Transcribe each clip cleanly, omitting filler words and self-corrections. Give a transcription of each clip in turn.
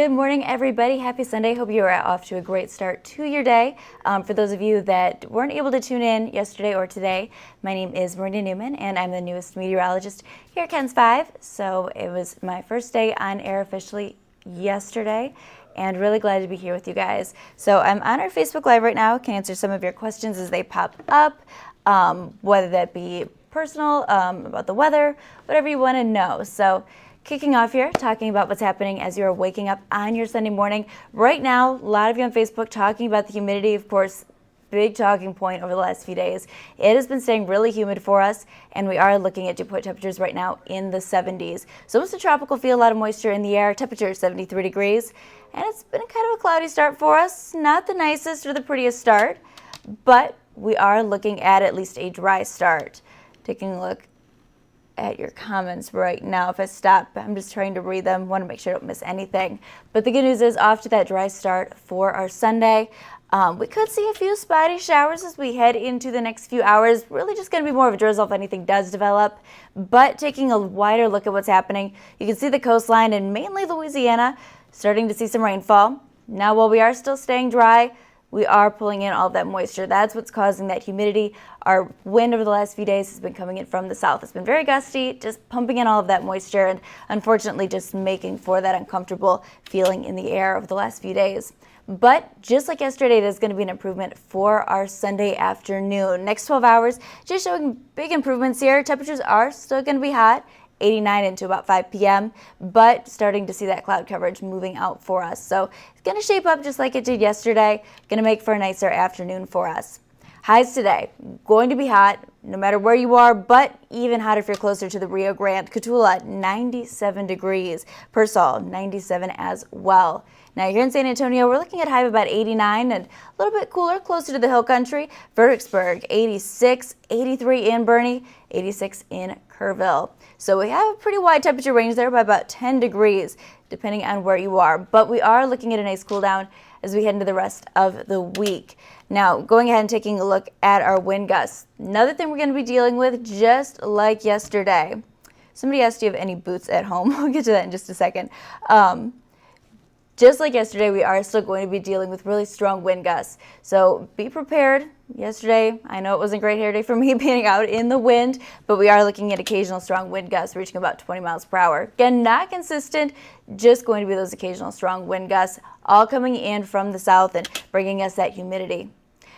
Good morning, everybody. Happy Sunday. Hope you are off to a great start to your day. For those of you that weren't able to tune in yesterday or today, my name is Marina Neuman, and I'm the newest meteorologist here at KENS 5. So it was my first day on air officially yesterday, and really glad to be here with you guys. So I'm on our Facebook Live right now. Can answer some of your questions as they pop up, whether that be personal, about the weather, whatever you want to know. So kicking off here, talking about what's happening as you're waking up on your Sunday morning. Right now, a lot of you on Facebook talking about the humidity, of course, big talking point over the last few days. It has been staying really humid for us, and we are looking at dew point temperatures right now in the 70s. So it's a tropical feel, a lot of moisture in the air, temperature 73 degrees, and it's been kind of a cloudy start for us. Not the nicest or the prettiest start, but we are looking at least a dry start. Taking a look at your comments right now. If I stop, I'm just trying to read them, want to make sure I don't miss anything. But the good news is off to that dry start for our Sunday. We could see a few spotty showers as we head into the next few hours. Really just going to be more of a drizzle if anything does develop. But taking a wider look at what's happening, you can see the coastline and mainly Louisiana starting to see some rainfall. Now, while we are still staying dry, we are pulling in all of that moisture. That's what's causing that humidity. Our wind over the last few days has been coming in from the south. It's been very gusty, just pumping in all of that moisture and unfortunately just making for that uncomfortable feeling in the air over the last few days. But just like yesterday, there's going to be an improvement for our Sunday afternoon. Next 12 hours, just showing big improvements here. Temperatures are still going to be hot. 89 into about 5 p.m., but starting to see that cloud coverage moving out for us. So it's going to shape up just like it did yesterday, going to make for a nicer afternoon for us. Highs today, going to be hot no matter where you are, but even hotter if you're closer to the Rio Grande. Cotulla, 97 degrees. Pearsall, 97 as well. Now here in San Antonio, we're looking at high of about 89 and a little bit cooler closer to the hill country. Fredericksburg, 86, 83 in Boerne, 86 in Kerrville. So we have a pretty wide temperature range there by about 10 degrees, depending on where you are. But we are looking at a nice cool down as we head into the rest of the week. Now, going ahead and taking a look at our wind gusts. Another thing we're going to be dealing with, just like yesterday. Somebody asked, do you have any boots at home? We'll get to that in just a second. Just like yesterday, we are still going to be dealing with really strong wind gusts. So be prepared. Yesterday, I know it wasn't a great hair day for me being out in the wind, but we are looking at occasional strong wind gusts reaching about 20 miles per hour. Again, not consistent, just going to be those occasional strong wind gusts, all coming in from the south and bringing us that humidity.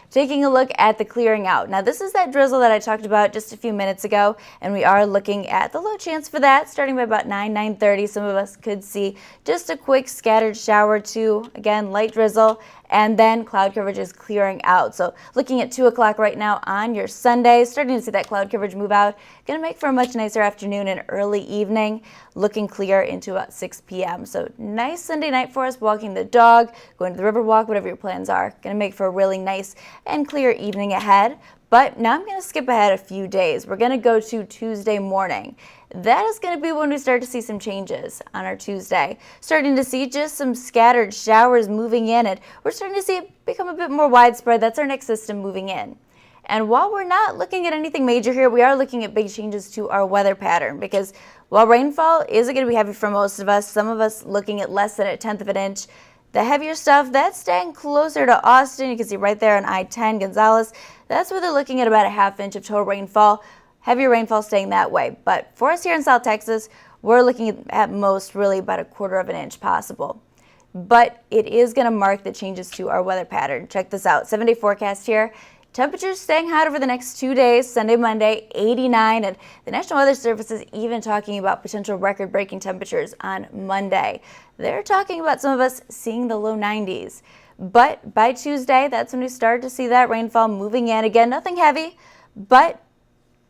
Taking a look at the clearing out. Now, this is that drizzle that I talked about just a few minutes ago, and we are looking at the low chance for that starting by about 9:30. Some of us could see just a quick scattered shower or two. Again, light drizzle, and then cloud coverage is clearing out. So looking at 2 o'clock right now on your Sunday, starting to see that cloud coverage move out. Going to make for a much nicer afternoon and early evening, looking clear into about 6 p.m. So nice Sunday night for us, walking the dog, going to the river walk, whatever your plans are. Going to make for a really nice and clear evening ahead. But now I'm going to skip ahead a few days. We're going to go to Tuesday morning. That is going to be when we start to see some changes on our Tuesday. Starting to see just some scattered showers moving in, and we're starting to see it become a bit more widespread. That's our next system moving in. And while we're not looking at anything major here, we are looking at big changes to our weather pattern, because while rainfall is going to be heavy for most of us, some of us looking at less than 1/10 of an inch, the heavier stuff, that's staying closer to Austin. You can see right there on I-10, Gonzales. That's where they're looking at about a 1/2 inch of total rainfall. Heavier rainfall staying that way. But for us here in South Texas, we're looking at most really about 1/4 of an inch possible. But it is going to mark the changes to our weather pattern. Check this out. 7-day forecast here. Temperatures staying hot over the next 2 days, Sunday, Monday, 89, and the National Weather Service is even talking about potential record-breaking temperatures on Monday. They're talking about some of us seeing the low 90s. But by Tuesday, that's when we start to see that rainfall moving in. Again, nothing heavy, but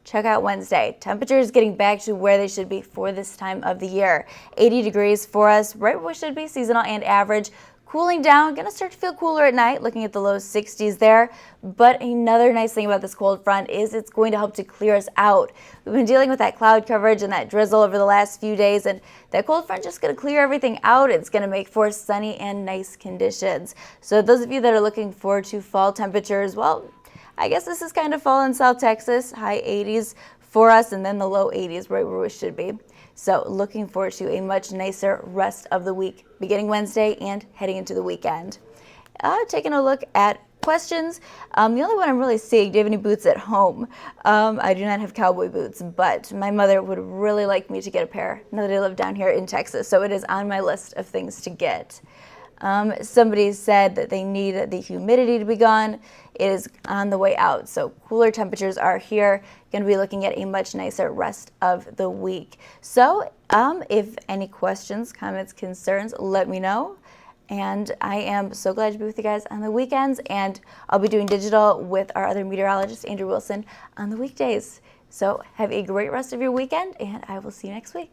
check out Wednesday. Temperatures getting back to where they should be for this time of the year. 80 degrees for us, right where we should be, seasonal and average. Cooling down, going to start to feel cooler at night, looking at the low 60s there. But another nice thing about this cold front is it's going to help to clear us out. We've been dealing with that cloud coverage and that drizzle over the last few days, and that cold front just going to clear everything out. It's going to make for sunny and nice conditions. So those of you that are looking forward to fall temperatures, well, I guess this is kind of fall in South Texas, high 80s for us, and then the low 80s right where we should be. So looking forward to a much nicer rest of the week, beginning Wednesday and heading into the weekend. Taking a look at questions. The only one I'm really seeing, do you have any boots at home? I do not have cowboy boots, but my mother would really like me to get a pair now that I live down here in Texas, so it is on my list of things to get. Somebody said that they need the humidity to be gone. It is on the way out, so cooler temperatures are here. Going to be looking at a much nicer rest of the week. So if any questions, comments, concerns, let me know. And I am so glad to be with you guys on the weekends, and I'll be doing digital with our other meteorologist, Andrew Wilson, on the weekdays. So have a great rest of your weekend, and I will see you next week.